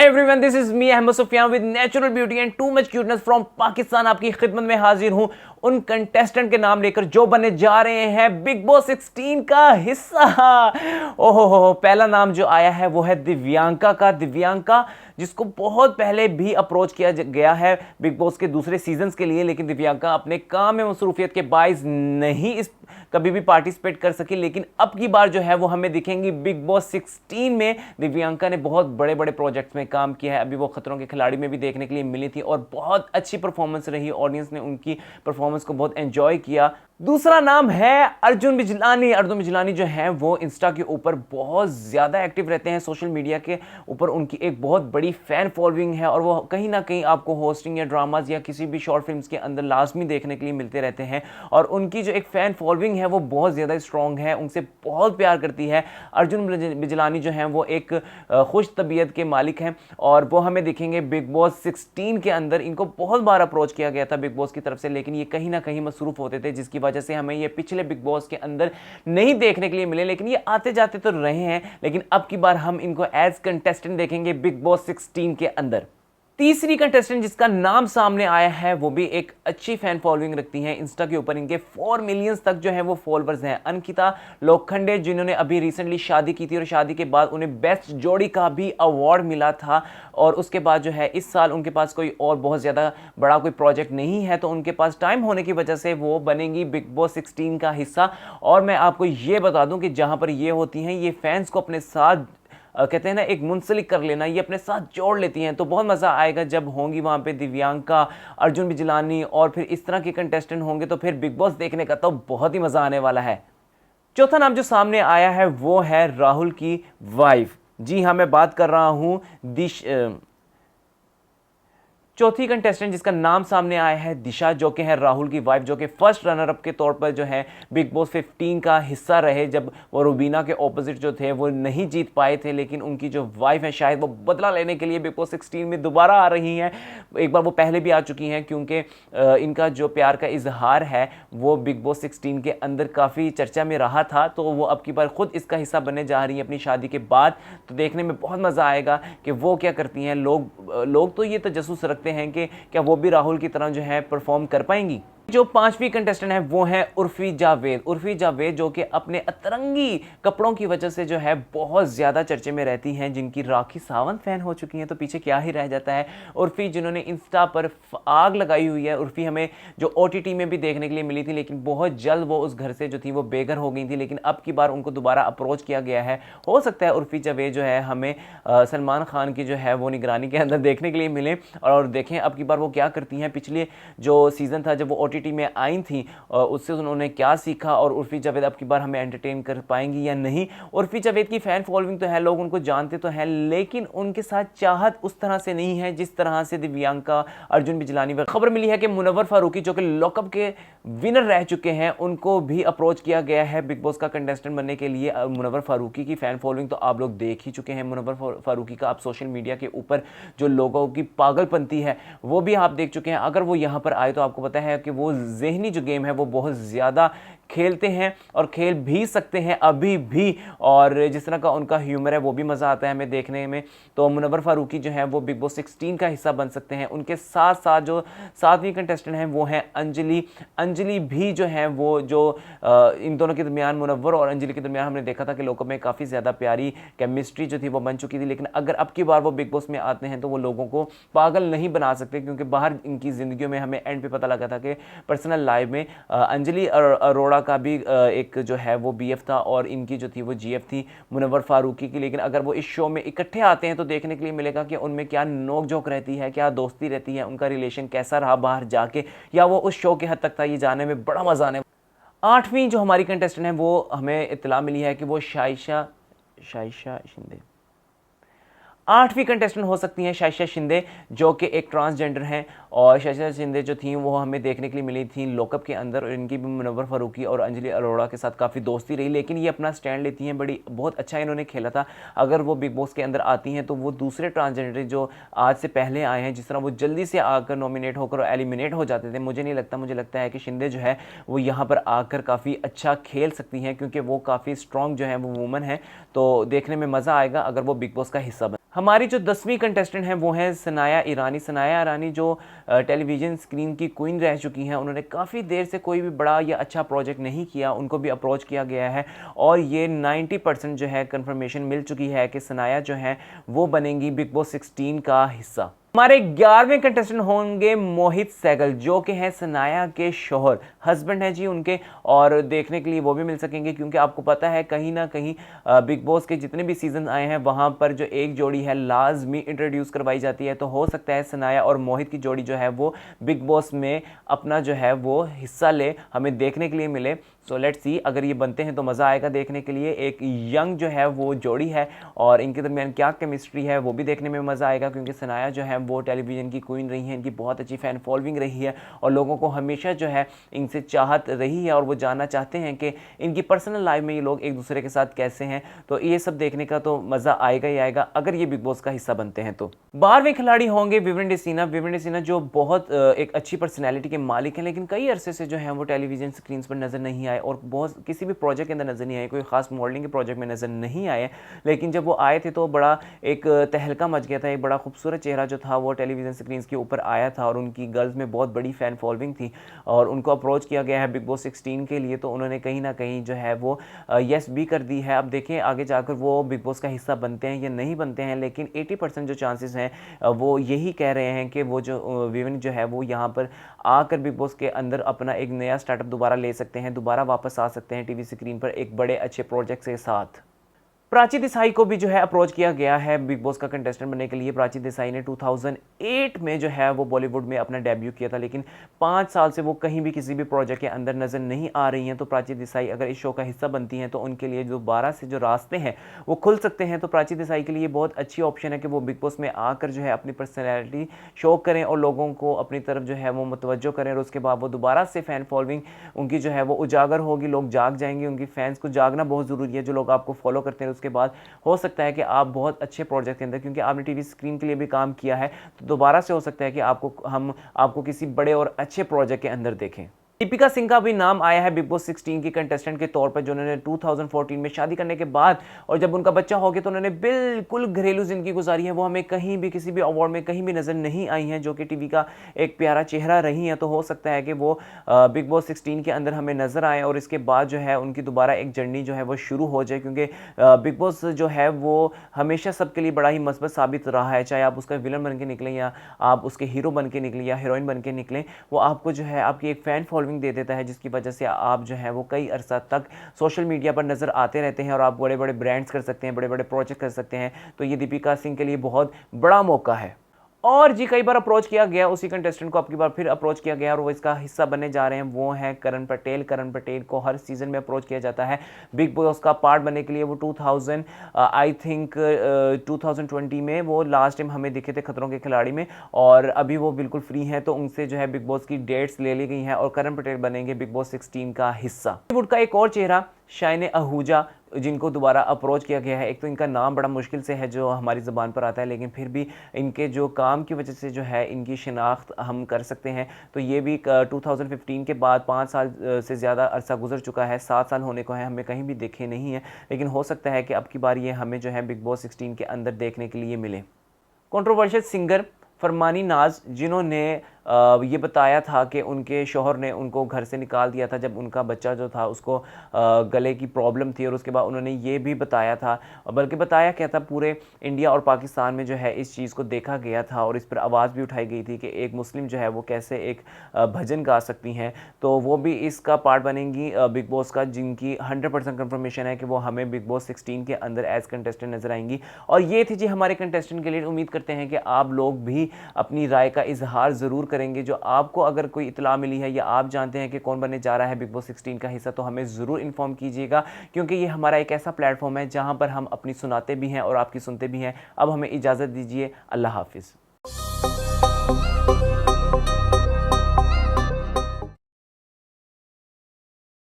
Hi everyone, this is me Ahmad Sufiyan with natural beauty and too much cuteness from Pakistan. आपकी खिदमत में हाजिर हूं उन कंटेस्टेंट के नाम लेकर जो बनने जा रहे हैं बिग बॉस 16 का हिस्सा। ओहो हो, पहला नाम जो आया है वो है दिव्यांका का। दिव्यांका जिसको बहुत पहले भी अप्रोच किया गया है बिग बॉस के दूसरे सीजन्स के लिए, लेकिन दिव्यांका अपने काम में मसरूफियत के बाइस नहीं इस कभी भी पार्टिसिपेट कर सकी। लेकिन अब की बार जो है वो हमें दिखेंगी बिग बॉस 16 में। दिव्यांका ने बहुत बड़े बड़े प्रोजेक्ट्स में काम किया है, अभी वो खतरों के खिलाड़ी में भी देखने के लिए मिली थी और बहुत अच्छी परफॉर्मेंस रही। ऑडियंस ने उनकी परफॉर्मेंस को बहुत एंजॉय किया। दूसरा नाम है अर्जुन बिजलानी। अर्जुन बिजलानी जो है वो इंस्टा के ऊपर बहुत ज़्यादा एक्टिव रहते हैं, सोशल मीडिया के ऊपर उनकी एक बहुत बड़ी फ़ैन फॉलोइंग है और वो कहीं ना कहीं आपको होस्टिंग या ड्रामाज या किसी भी शॉर्ट फिल्म्स के अंदर लाजमी देखने के लिए मिलते रहते हैं। और उनकी जो एक फ़ैन फॉलोइंग है वो बहुत ज़्यादा स्ट्रॉन्ग है, उनसे बहुत प्यार करती है। अर्जुन बिजलानी जो हैं वो एक खुश तबीयत के मालिक हैं और वो हमें दिखेंगे बिग बॉस 16 के अंदर। इनको बहुत बार अप्रोच किया गया था बिग बॉस की तरफ से, लेकिन ये कहीं ना कहीं मसरूफ़ होते थे, जिसकी वजह से हमें ये पिछले बिग बॉस के अंदर नहीं देखने के लिए मिले। लेकिन ये आते जाते तो रहे हैं, लेकिन अब की बार हम इनको एज कंटेस्टेंट देखेंगे बिग बॉस 16 के अंदर। तीसरी कंटेस्टेंट जिसका नाम सामने आया है वो भी एक अच्छी फैन फॉलोइंग रखती हैं इंस्टा के ऊपर। इनके 4 मिलियंस तक जो है वो फॉलोअर्स हैं। अंकिता लोखंडे जिन्होंने अभी रिसेंटली शादी की थी और शादी के बाद उन्हें बेस्ट जोड़ी का भी अवार्ड मिला था। और उसके बाद जो है इस साल उनके पास कोई और बहुत ज़्यादा बड़ा कोई प्रोजेक्ट नहीं है, तो उनके पास टाइम होने की वजह से वो बनेंगी बिग बॉस 16 का हिस्सा। और मैं आपको ये बता दूं कि जहाँ पर ये होती हैं ये फैंस को अपने साथ कहते हैं ना एक मुंसलिक कर लेना, ये अपने साथ जोड़ लेती हैं। तो बहुत मज़ा आएगा जब होंगी वहाँ पे दिव्यांका, अर्जुन बिजलानी और फिर इस तरह के कंटेस्टेंट होंगे, तो फिर बिग बॉस देखने का तो बहुत ही मज़ा आने वाला है। चौथा नाम जो सामने आया है वो है राहुल की वाइफ। जी हाँ, मैं बात कर रहा हूँ चौथी कंटेस्टेंट जिसका नाम सामने आया है दिशा, जो कि है राहुल की वाइफ, जो कि फर्स्ट रनर अप के तौर पर जो है बिग बॉस 15 का हिस्सा रहे। जब वो रुबीना के ऑपोजिट जो थे वो नहीं जीत पाए थे, लेकिन उनकी जो वाइफ है शायद वो बदला लेने के लिए बिग बॉस 16 में दोबारा आ रही हैं। एक बार वो पहले भी आ चुकी हैं, क्योंकि इनका जो प्यार का इजहार है वो बिग बॉस 16 के अंदर काफ़ी चर्चा में रहा था। तो वो अब की बार खुद इसका हिस्सा बनने जा रही हैं अपनी शादी के बाद। तो देखने में बहुत मज़ा आएगा कि वो क्या करती हैं। लोग तो ये तजस्सुस रखते हैं कि क्या वो भी राहुल की तरह जो है परफॉर्म कर पाएंगी। जो पांचवी कंटेस्टेंट है वो है उर्फी जावेद। उर्फी जावेद जो कि अपने अतरंगी कपड़ों की वजह से जो है बहुत ज़्यादा चर्चे में रहती हैं, जिनकी राखी सावंत फैन हो चुकी हैं, तो पीछे क्या ही रह जाता है। उर्फी जिन्होंने इंस्टा पर आग लगाई हुई है। उर्फी हमें जो OTT में भी देखने के लिए मिली थी, लेकिन बहुत जल्द वो उस घर से जो थी वो बेघर हो गई थी, लेकिन अब की बार उनको दोबारा अप्रोच किया गया है। हो सकता है उर्फी जावेद जो है हमें सलमान खान की जो है वो निगरानी के अंदर देखने के लिए मिले। और देखें अब की बार वो क्या करती हैं। पिछले जो सीज़न था जब वो OTT में आई थी उससे उन्होंने क्या सीखा, और उर्फी जावेद अब की बार हमें एंटरटेन कर पाएंगी या नहीं। उर्फी जावेद की फ़ैन फॉलोइंग तो है, लोग उनको जानते तो हैं, लेकिन उनके साथ चाहत उस तरह से नहीं है जिस तरह से दिव्यांका, अर्जुन बिजलानी। खबर मिली है कि मुनव्वर फारूकी जो कि लॉकअप के विनर रह चुके हैं, उनको भी अप्रोच किया गया है बिग बॉस का कंटेस्टेंट बनने के लिए। मुनव्वर फारूकी की फ़ैन फॉलोइंग तो आप लोग देख ही चुके हैं। मुनव्वर फारूकी का आप सोशल मीडिया के ऊपर जो लोगों की पागलपंती है वो भी आप देख चुके हैं। अगर वो यहाँ पर आए तो आपको पता है कि वो ज़हनी जो गेम है वो बहुत ज़्यादा खेलते हैं और खेल भी सकते हैं अभी भी। और जिस तरह का उनका ह्यूमर है वो भी मज़ा आता है हमें देखने में। तो मुनव्वर फारूकी जो है वो बिग बॉस 16 का हिस्सा बन सकते हैं। उनके साथ साथ जो सातवीं कंटेस्टेंट हैं वो हैं अंजलि। अंजलि भी जो है वो जो इन दोनों के दरमियान, मुनव्वर और अंजलि के दरमियान हमने देखा था कि लोगों में काफ़ी ज़्यादा प्यारी केमिस्ट्री जो थी वो बन चुकी थी। लेकिन अगर अब की बार वो बिग बॉस में आते हैं तो वो लोगों को पागल नहीं बना सकते, क्योंकि बाहर इनकी ज़िंदगियों में हमें एंड पे पता लगा था कि पर्सनल लाइफ में अंजलि अरोड़ा का भी एक जो है वो BF था और इनकी जो थी वो GF थी मुनव्वर फारूकी की। लेकिन अगर वो इस शो में इकट्ठे आते हैं तो देखने के लिए मिलेगा कि उनमें क्या नोक झोंक रहती है, क्या दोस्ती रहती है, उनका रिलेशन कैसा रहा बाहर जाके, या वो उस शो के हद तक था। ये जानने में बड़ा मज़ा आने। आठवीं जो हमारी कंटेस्टेंट है वो हमें इत्तला मिली है कि वो शाइशा शिंदे। आठवीं कंटेस्टेंट हो सकती हैं शाइशा शिंदे, जो कि एक ट्रांसजेंडर हैं। और शाइशा शिंदे जो थी वो हमें देखने के लिए मिली थी लॉकअप के अंदर, और इनकी भी मुनव्वर फारूकी और अंजलि अरोड़ा के साथ काफ़ी दोस्ती रही। लेकिन ये अपना स्टैंड लेती हैं, बहुत अच्छा इन्होंने खेला था। अगर वो बिग बॉस के अंदर आती हैं तो वो दूसरे ट्रांसजेंडर जो आज से पहले आए हैं, जिस तरह वो जल्दी से आकर नॉमिनेट होकर एलिमिनेट हो जाते थे, मुझे नहीं लगता, मुझे लगता है कि शिंदे जो है वो यहाँ पर आकर काफ़ी अच्छा खेल सकती हैं, क्योंकि वो काफ़ी स्ट्रॉन्ग जो है वो वूमन है। तो देखने में मज़ा आएगा अगर वो बिग बॉस का हिस्सा बने। हमारी जो 10वीं कंटेस्टेंट हैं वो हैं सनाया ईरानी। सनाया ईरानी जो टेलीविज़न स्क्रीन की क्वीन रह चुकी हैं, उन्होंने काफ़ी देर से कोई भी बड़ा या अच्छा प्रोजेक्ट नहीं किया, उनको भी अप्रोच किया गया है और ये 90% जो है कंफर्मेशन मिल चुकी है कि सनाया जो है वो बनेंगी बिग बॉस 16 का हिस्सा। हमारे 11वें कंटेस्टेंट होंगे मोहित सहगल, जो कि हैं सनाया के शौहर, हस्बैंड है जी उनके, और देखने के लिए वो भी मिल सकेंगे क्योंकि आपको पता है कहीं ना कहीं बिग बॉस के जितने भी सीजन आए हैं वहां पर जो एक जोड़ी है लाजमी इंट्रोड्यूस करवाई जाती है, तो हो सकता है सनाया और मोहित की जोड़ी जो है वो बिग बॉस में अपना जो है वो हिस्सा ले, हमें देखने के लिए मिले। सो लेट्स सी, अगर ये बनते हैं तो मज़ा आएगा देखने के लिए। एक यंग जो है वो जोड़ी है और इनके दरमियान क्या केमिस्ट्री है वो भी देखने में मज़ा आएगा क्योंकि सनाया जो है वो टेलीविज़न की क्वीन रही है, इनकी बहुत अच्छी फ़ैन फॉलोइंग रही है और लोगों को हमेशा जो है इनसे चाहत रही है और वो जानना चाहते हैं कि इनकी पर्सनल लाइफ में ये लोग एक दूसरे के साथ कैसे हैं। तो ये सब देखने का तो मज़ा आएगा ही आएगा अगर ये बिग बॉस का हिस्सा बनते हैं तो। 12वें खिलाड़ी होंगे विवरण डिसीना। विवरण डिसीना जो बहुत एक अच्छी पर्सनैलिटी के मालिक हैं, लेकिन कई अरसे से जो है वो टेलीविज़न स्क्रीन पर नज़र नहीं आए और बहुत किसी भी प्रोजेक्ट के अंदर नज़र नहीं आए, कोई खास मॉडलिंग के प्रोजेक्ट में नज़र नहीं आए। लेकिन जब वो आए थे तो बड़ा एक तहलका मच गया था, एक बड़ा खूबसूरत चेहरा जो था वो टेलीविज़न स्क्रीन के ऊपर आया था और उनकी गर्ल्स में बहुत बड़ी फ़ैन फॉलोइंग थी और उनको अप्रोच किया गया है बिग बॉस 16 के लिए, तो उन्होंने कहीं ना कहीं जो है वो येस भी कर दी है। अब देखें आगे जाकर वो बिग बॉस का हिस्सा बनते हैं या नहीं बनते हैं, लेकिन 80% जो चांसेस हैं वो यही कह रहे हैं कि वो जो विवन जो है वो यहाँ पर आकर बिग बॉस के अंदर अपना एक नया स्टार्टअप दोबारा ले सकते हैं, दोबारा वापस आ सकते हैं टीवी स्क्रीन पर एक बड़े अच्छे प्रोजेक्ट के साथ। प्राची देसाई को भी जो है अप्रोच किया गया है बिग बॉस का कंटेस्टेंट बनने के लिए। प्राची देसाई ने 2008 में जो है वो बॉलीवुड में अपना डेब्यू किया था, लेकिन 5 साल से वो कहीं भी किसी भी प्रोजेक्ट के अंदर नज़र नहीं आ रही हैं। तो प्राची देसाई अगर इस शो का हिस्सा बनती हैं तो उनके लिए जो 12 से जो रास्ते हैं वो खुल सकते हैं। तो प्राची देसाई के लिए बहुत अच्छी ऑप्शन है कि वो बिग बॉस में आकर जो है अपनी पर्सनैलिटी शो करें और लोगों को अपनी तरफ जो है वो मुतवज्जो करें और उसके बाद वो दोबारा से फ़ैन फॉलोइंग उनकी जो है वो उजागर होगी, लोग जाग जाएंगे। उनकी फैंस को जागना बहुत ज़रूरी है, जो लोग आपको फॉलो करते हैं उसके बाद हो सकता है कि आप बहुत अच्छे प्रोजेक्ट के अंदर, क्योंकि आपने टीवी स्क्रीन के लिए भी काम किया है, तो दोबारा से हो सकता है कि आपको किसी बड़े और अच्छे प्रोजेक्ट के अंदर देखें। दीपिका सिंह का भी नाम आया है बिग बॉस 16 की कंटेस्टेंट के तौर पर, जो उन्होंने 2014 में शादी करने के बाद और जब उनका बच्चा हो गया तो उन्होंने बिल्कुल घरेलू जिंदगी गुजारी है। वो हमें कहीं भी किसी भी अवार्ड में कहीं भी नजर नहीं आई हैं, जो कि टीवी का एक प्यारा चेहरा रही हैं। तो हो सकता है कि वो बिग बॉस 16 के अंदर हमें नजर आए और इसके बाद जो है उनकी दोबारा एक जर्नी जो है वो शुरू हो जाए, क्योंकि बिग बॉस जो है वो हमेशा सबके लिए बड़ा ही मस्बत साबित रहा है। चाहे आप उसका विलन बन के निकलें या आप उसके हीरो बन के निकलें या हीरोइन बन के निकलें, वो आपको जो है आपकी एक फ़ैन फॉलोइंग दे देता है, जिसकी वजह से आप जो है वो कई अरसा तक सोशल मीडिया पर नज़र आते रहते हैं और आप बड़े बड़े ब्रांड्स कर सकते हैं, बड़े बड़े प्रोजेक्ट कर सकते हैं। तो ये दीपिका सिंह के लिए बहुत बड़ा मौका है। और जी कई बार अप्रोच किया गया उसी कंटेस्टेंट को, अब की बार फिर अप्रोच किया गया और वो इसका हिस्सा बनने जा रहे हैं, वो हैं करण पटेल। करण पटेल को हर सीज़न में अप्रोच किया जाता है बिग बॉस का पार्ट बनने के लिए। वो 2020 में वो लास्ट टाइम हमें दिखे थे खतरों के खिलाड़ी में और अभी वो बिल्कुल फ्री हैं, तो उनसे जो है बिग बॉस की डेट्स ले ली गई हैं और करण पटेल बनेंगे बिग बॉस 16 का हिस्सा। बॉलीवुड का एक और चेहरा शाइन आहूजा, जिनको दोबारा अप्रोच किया गया है। एक तो इनका नाम बड़ा मुश्किल से है जो हमारी ज़बान पर आता है, लेकिन फिर भी इनके जो काम की वजह से जो है इनकी शिनाख्त हम कर सकते हैं। तो ये भी 2015 के बाद 5 साल से ज़्यादा अरसा गुजर चुका है, 7 साल होने को है, हमें कहीं भी देखे नहीं है, लेकिन हो सकता है कि अब की बार ये हमें जो है बिग बॉस 16 के अंदर देखने के लिए मिले। कंट्रोवर्शियल सिंगर फरमानी नाज, जिन्होंने ये बताया था कि उनके शौहर ने उनको घर से निकाल दिया था जब उनका बच्चा जो था उसको गले की प्रॉब्लम थी, और उसके बाद उन्होंने ये भी बताया था, बल्कि बताया क्या था, पूरे इंडिया और पाकिस्तान में जो है इस चीज़ को देखा गया था और इस पर आवाज़ भी उठाई गई थी कि एक मुस्लिम जो है वो कैसे एक भजन गा सकती हैं। तो वो भी इसका पार्ट बनेंगी बिग बॉस का, जिनकी 100% कन्फर्मेशन है कि वो हमें बिग बॉस 16 के अंदर एज कंटेस्टेंट नजर आएंगी। और ये थी जी हमारे कंटेस्टेंट के लिए। उम्मीद करते हैं कि आप लोग भी अपनी राय का इजहार ज़रूर करेंगे। जो आपको अगर कोई इतला मिली है या आप जानते हैं कि कौन बनने जा रहा है बिग बॉस 16 का हिस्सा, तो हमें ज़रूर इन्फॉर्म कीजिएगा, क्योंकि ये हमारा एक ऐसा प्लेटफॉर्म है जहां पर हम अपनी सुनाते भी हैं और आपकी सुनते भी हैं। अब हमें इजाज़त दीजिए, अल्लाह हाफिज़।